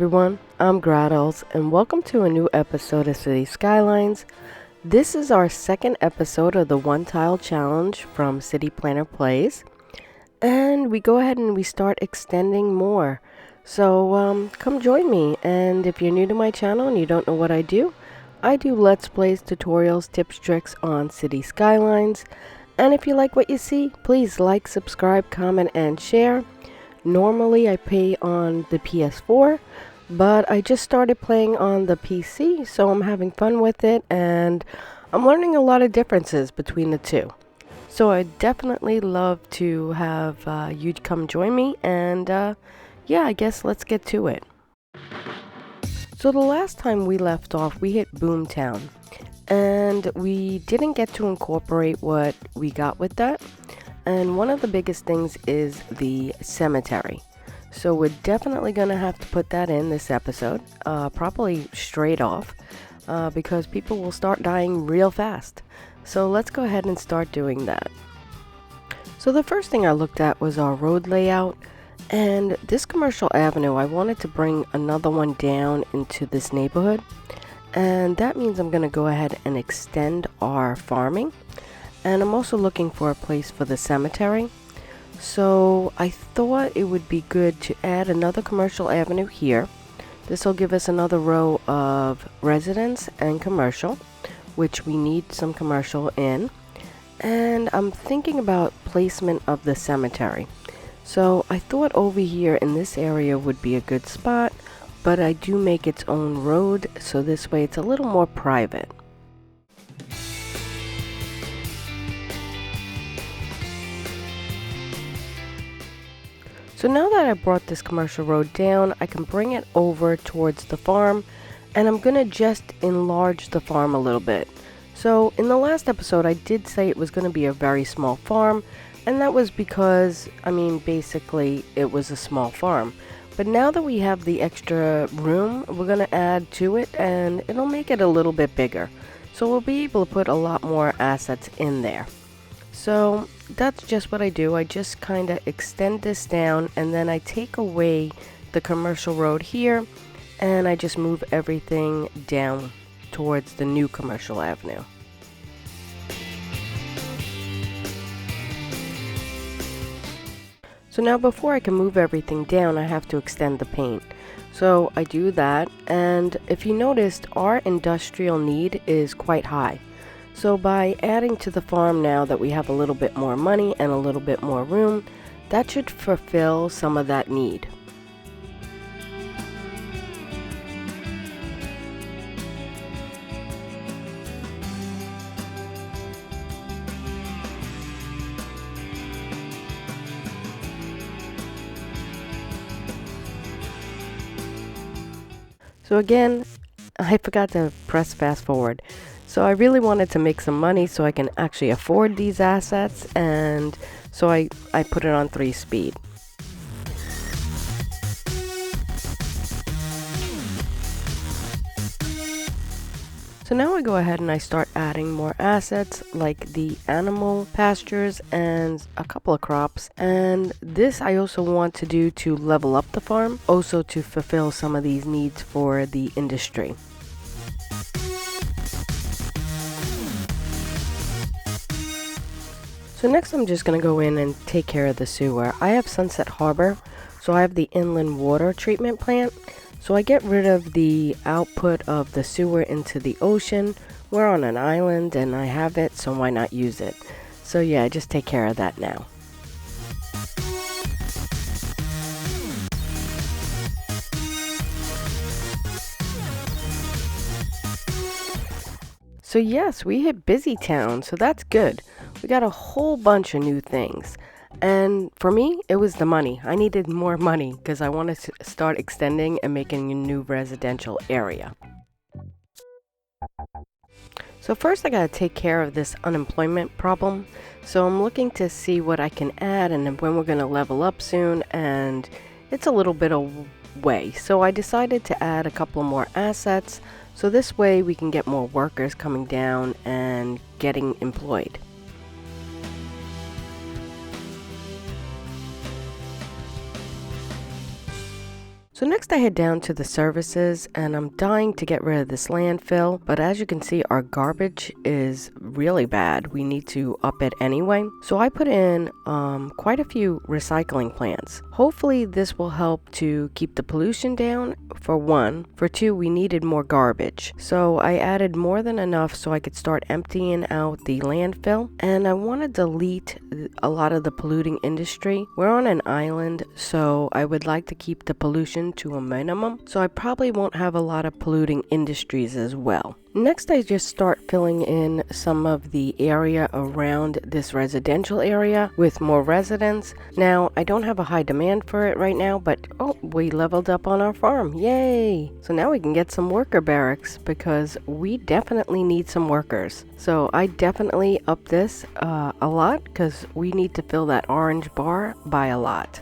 everyone, I'm Grahtles and welcome to a new episode of City Skylines. This is our second episode of the One Tile Challenge from City Planner Plays, and we go ahead and we start extending more. So come join me, and if you're new to my channel and you don't know what I do Let's Plays, tutorials, tips, tricks on City Skylines, and if you like what you see, please like, subscribe, comment, and share. Normally I play on the PS4, but I just started playing on the PC, so I'm having fun with it and I'm learning a lot of differences between the two. So I definitely love to have you come join me, and yeah, I guess let's get to it. So the last time we left off, we hit Boomtown, and we didn't get to incorporate what we got with that. And one of the biggest things is the cemetery. So we're definitely going to have to put that in this episode, probably straight off, because people will start dying real fast. So let's go ahead and start doing that. So the first thing I looked at was our road layout. And this commercial avenue, I wanted to bring another one down into this neighborhood. And that means I'm going to go ahead and extend our farming. And I'm also looking for a place for the cemetery. So I thought it would be good to add another commercial avenue here. This will give us another row of residence and commercial, which we need some commercial in. And I'm thinking about placement of the cemetery. So I thought over here in this area would be a good spot, but I do make its own road, so this way it's a little more private. So now that I brought this commercial road down, I can bring it over towards the farm, and I'm going to just enlarge the farm a little bit. So in the last episode, I did say it was going to be a very small farm, and that was because, basically it was a small farm. But now that we have the extra room, we're going to add to it, and it'll make it a little bit bigger. So we'll be able to put a lot more assets in there. So that's just what I do. I just kind of extend this down, and then I take away the commercial road here, and I just move everything down towards the new commercial avenue. So now before I can move everything down, I have to extend the paint. So I do that, and if you noticed, our industrial need is quite high. So by adding to the farm now that we have a little bit more money and a little bit more room, that should fulfill some of that need. So again, I forgot to press fast forward. So I really wanted to make some money so I can actually afford these assets, and so I put it on 3-speed. So now I go ahead and I start adding more assets like the animal pastures and a couple of crops. And this I also want to do to level up the farm, also to fulfill some of these needs for the industry. So next I'm just going to go in and take care of the sewer. I have Sunset Harbor, so I have the inland water treatment plant. So I get rid of the output of the sewer into the ocean. We're on an island and I have it, so why not use it? So yeah, I just take care of that now. So yes, we hit Busy Town, so that's good. We got a whole bunch of new things. And for me, it was the money. I needed more money because I wanted to start extending and making a new residential area. So first I gotta take care of this unemployment problem. So I'm looking to see what I can add and when we're gonna level up soon, and it's a little bit away. So I decided to add a couple more assets. So this way we can get more workers coming down and getting employed. So next I head down to the services, and I'm dying to get rid of this landfill, but as you can see our garbage is really bad. We need to up it anyway. So I put in quite a few recycling plants. Hopefully this will help to keep the pollution down, for one. For two, we needed more garbage. So I added more than enough so I could start emptying out the landfill, and I want to delete a lot of the polluting industry. We're on an island, so I would like to keep the pollution to a minimum, so I probably won't have a lot of polluting industries as well. Next, I just start filling in some of the area around this residential area with more residents. Now, I don't have a high demand for it right now, but oh, we leveled up on our farm. Yay! So now we can get some worker barracks because we definitely need some workers. So I definitely up this a lot because we need to fill that orange bar by a lot.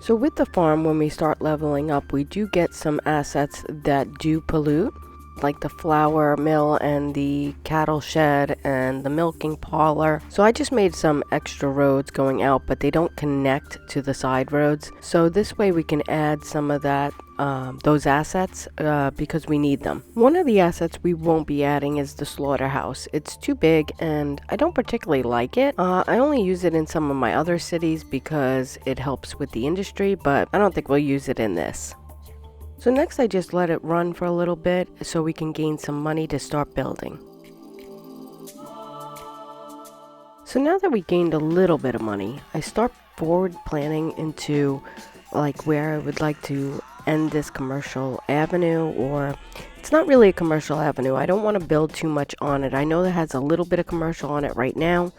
So with the farm, when we start leveling up, we do get some assets that do pollute, like the flour mill and the cattle shed and the milking parlor. So I just made some extra roads going out, but they don't connect to the side roads. So this way we can add some of that those assets because we need them. One of the assets we won't be adding is the slaughterhouse. It's too big and I don't particularly like it. I only use it in some of my other cities because it helps with the industry, but I don't think we'll use it in this. So next I just let it run for a little bit so we can gain some money to start building. So now that we gained a little bit of money, I start forward planning into like where I would like to end this commercial avenue, or it's not really a commercial avenue. I don't want to build too much on it. I know that has a little bit of commercial on it right now,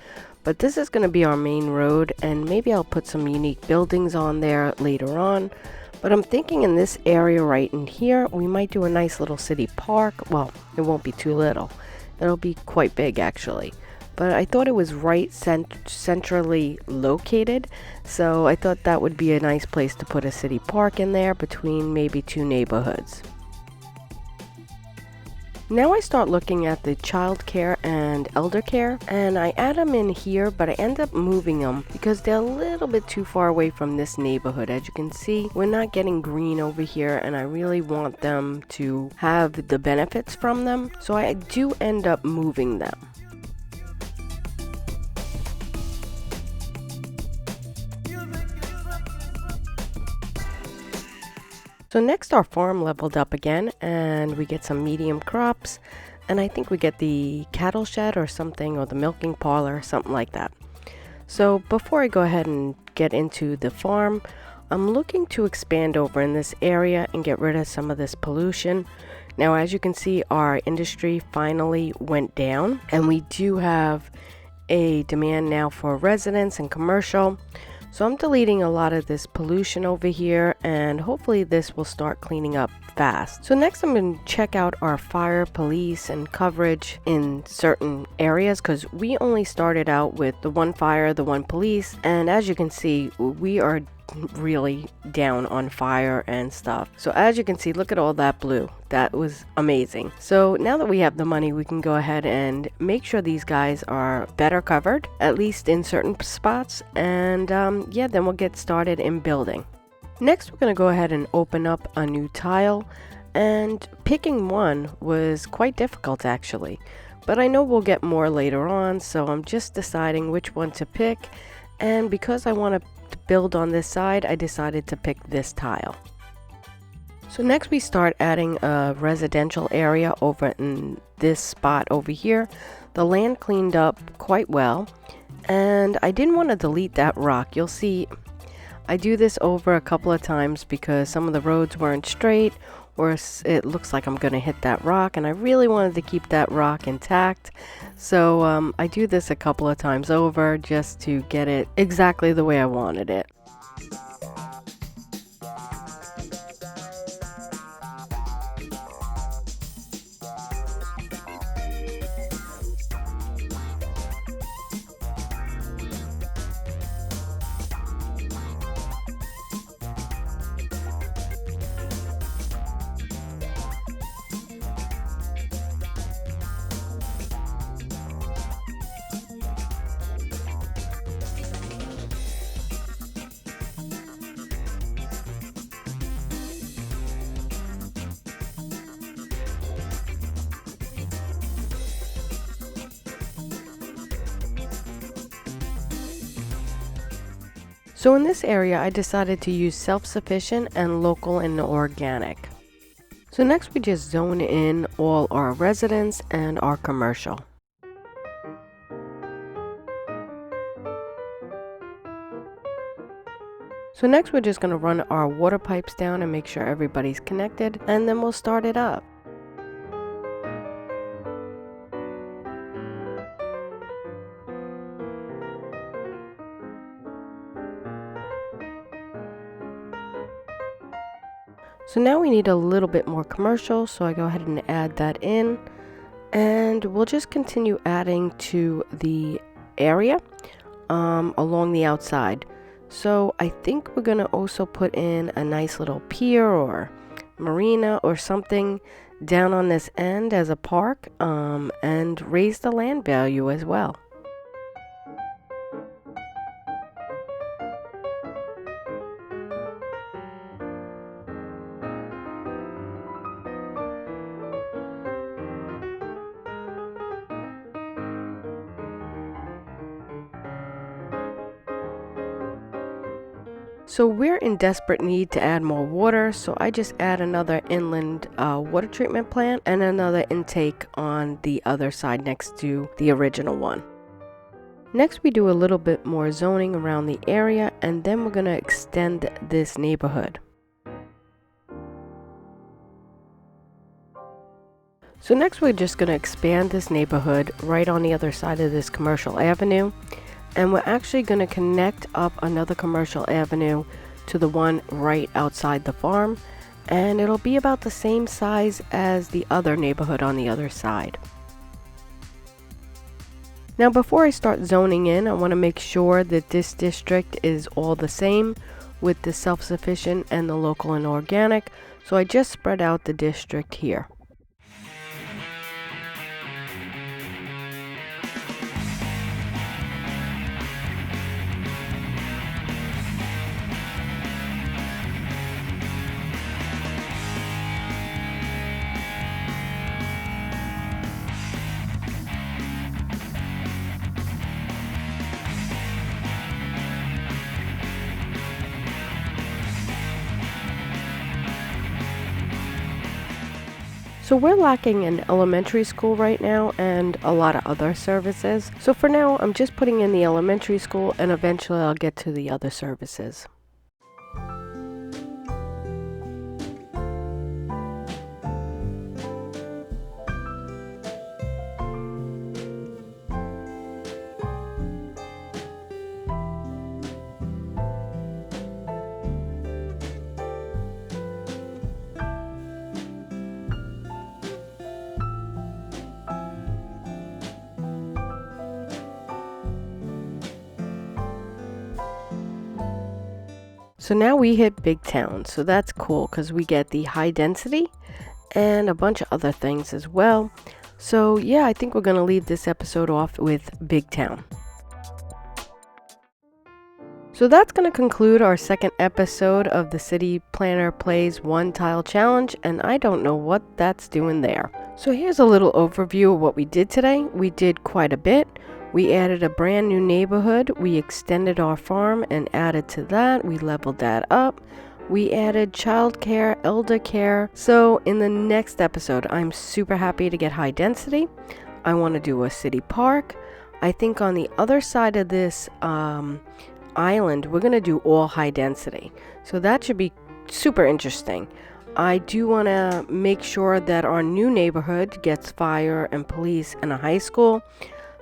but this is going to be our main road, and maybe I'll put some unique buildings on there later on. But I'm thinking in this area right in here, we might do a nice little city park. Well, it won't be too little. It'll be quite big actually. But I thought it was right centrally located, so I thought that would be a nice place to put a city park in there between maybe two neighborhoods. Now I start looking at the child care and elder care, and I add them in here, but I end up moving them because they're a little bit too far away from this neighborhood. As you can see, we're not getting green over here, and I really want them to have the benefits from them, so I do end up moving them. So next our farm leveled up again, and we get some medium crops, and I think we get the cattle shed or something, or the milking parlor, something like that. So before I go ahead and get into the farm, I'm looking to expand over in this area and get rid of some of this pollution. Now as you can see, our industry finally went down, and we do have a demand now for residents and commercial. So I'm deleting a lot of this pollution over here, and hopefully this will start cleaning up fast. So next I'm going to check out our fire, police, and coverage in certain areas, because we only started out with the one fire, the one police, and as you can see, we are really down on fire and stuff. So as you can see, look at all that blue. That was amazing. So now that we have the money, we can go ahead and make sure these guys are better covered, at least in certain spots, and yeah, then we'll get started in building. Next, we're going to go ahead and open up a new tile, and picking one was quite difficult actually, but I know we'll get more later on, so I'm just deciding which one to pick. And because I want to build on this side, I decided to pick this tile. So next we start adding a residential area over in this spot over here. The land cleaned up quite well, and I didn't want to delete that rock. You'll see I do this over a couple of times because some of the roads weren't straight, or it looks like I'm going to hit that rock, and I really wanted to keep that rock intact. So I do this a couple of times over just to get it exactly the way I wanted it. So in this area, I decided to use self-sufficient and local and organic. So next we just zone in all our residents and our commercial. So next we're just going to run our water pipes down and make sure everybody's connected, and then we'll start it up. So now we need a little bit more commercial, so I go ahead and add that in, and we'll just continue adding to the area along the outside. So I think we're gonna also put in a nice little pier or marina or something down on this end as a park, and raise the land value as well. So we're in desperate need to add more water, so I just add another inland water treatment plant and another intake on the other side next to the original one. Next we do a little bit more zoning around the area, and then we're going to extend this neighborhood. So next we're just going to expand this neighborhood right on the other side of this commercial avenue. And we're actually going to connect up another commercial avenue to the one right outside the farm, and it'll be about the same size as the other neighborhood on the other side. Now before I start zoning in, I want to make sure that this district is all the same with the self-sufficient and the local and organic, so I just spread out the district here. So we're lacking an elementary school right now and a lot of other services. So for now, I'm just putting in the elementary school, and eventually I'll get to the other services. So now we hit Big Town, so that's cool because we get the high density and a bunch of other things as well. So yeah, I think we're going to leave this episode off with Big Town. So that's going to conclude our second episode of the City Planner Plays One Tile Challenge, and I don't know what that's doing there. So here's a little overview of what we did today. We did quite a bit. We added a brand new neighborhood. We extended our farm and added to that. We leveled that up. We added childcare, elder care. So in the next episode, I'm super happy to get high density. I want to do a city park. I think on the other side of this island, we're going to do all high density. So that should be super interesting. I do want to make sure that our new neighborhood gets fire and police and a high school.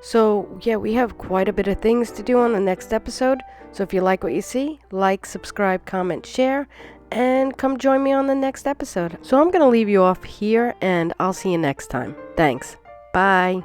So yeah, we have quite a bit of things to do on the next episode. So if you like what you see, like, subscribe, comment, share, and come join me on the next episode. So I'm going to leave you off here, and I'll see you next time. Thanks. Bye.